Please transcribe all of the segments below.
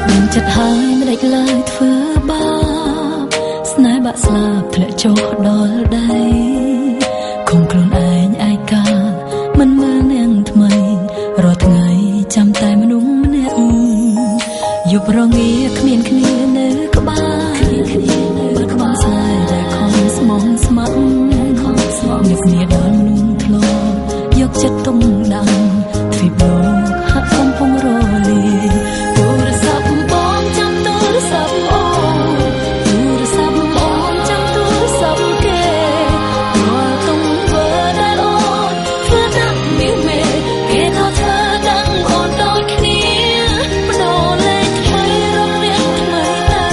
មានចិត្តហើយមិនដេចឡើយធ្វើបាបស្នេហ៍បាក់ស្លាប់ធ្លាក់ចុះដល់ដីខំខ្លួនឯងឯកាមិនមើលនាងថ្មីរាល់ថ្ងៃចាំតែមនុស្សម្នាក់យប់រងាគ្មានគ្នានៅក្បែរបាត់ក្បួនស្នេហ៍ដែលខំស្មងស្ម័គ្រនឹកគ្នាដល់មនុស្សធ្លាប់យកចិត្តទុំដាំទ្វីបលោកហាក់កំពុងរលាយទូរស័ព្ទបងចាំទូរស័ព្ទអូនទូរស័ព្ទបងចាំទូរស័ព្ទគេរាល់ទង្វើដែលអូនធ្វើដាក់មាសមេគេក៏ធ្វើដឹងអូនដូចគ្នាបដូរលេខថ្មីរកអ្នកថ្មីទៅ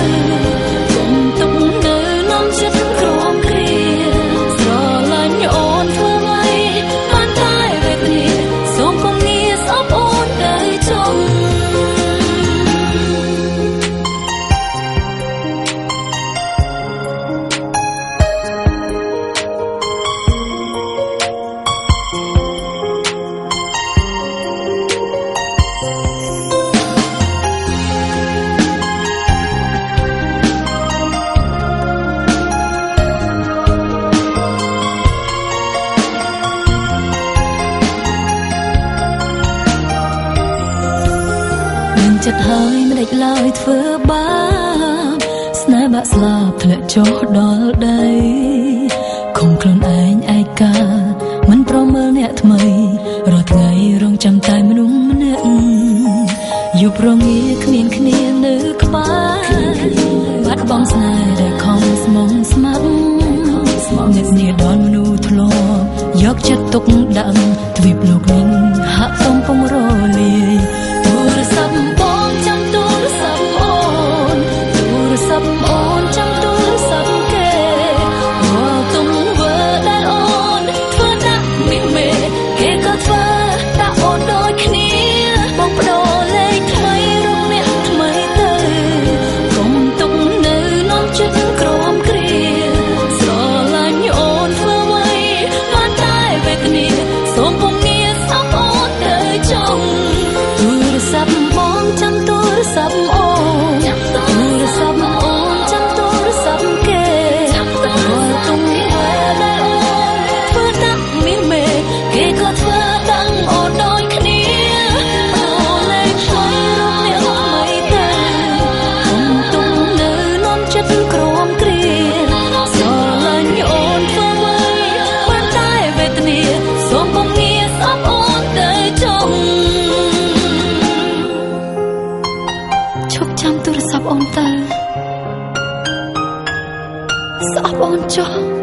គុំទុកនៅនាំចិត្តក្រំគ្រាស្រឡាញ់អូនធ្វើໄວបានតែវេទនាសូមកុំងាស្អប់អូនទៅចុងចិត្តហើយមិនដេចឡើយធ្វើបាបស្នេហ៍បាក់ស្លាប់ធ្លាក់ចុះដល់ដីខំខ្លួនឯងឯកាមិនព្រមមើលអ្នកថ្មីរាល់ថ្ងៃរងចាំតែមនុស្សម្នាក់យប់រងាគ្មានគ្នានៅក្បែរបាត់បង់ស្នេហ៍ដែលខំស្មងស្ម័គ្រនឹកនាដល់មនុស្សធ្លាប់យកចិត្តទុកដាក់ទ្វីបលោកនេះហាក់កំពុងរលាយទូរស័ព្ទបងចាំទូរស័ព្ទអូនទូរស័ព្ទអូនចាំទូរស័ព្ទគេរាល់ទង្វើដែលអូនធ្វើដាក់មាសមេគេក៏ធ្វើដាក់អូនដូចគ្នាបងបដូរលេខថ្មីរកអ្នកថ្មីទៅកុំទុកនៅនាំចិត្តក្រំគ្រាស្រឡាញ់អូនធ្វើໄວបានតែវេទនាសូមកុំងាស្អប់អូនទៅចុងទូរស័ព្ទបងចាំទូរស័ព្ទអូនទូរស័ព្ទអូនចាំទូរស័ព្ទគេរាល់ទង្វើដែលអូនធ្វើដាក់មាសមេគេក៏ធ្វើដឹងអូនដូចគ្នាអូនលេខថ្មីរកអ្នកថ្មីទៅកុំទុកនៅនាំចិត្តក្រំគ្រាស្រឡាញ់អូនធ្វើໄວបានតែវេទនាសូមកុំងាស្អប់អូនទៅចុងឈប់ចាំទូរស័ព្ទអូនទៅស្អប់អូនចុះ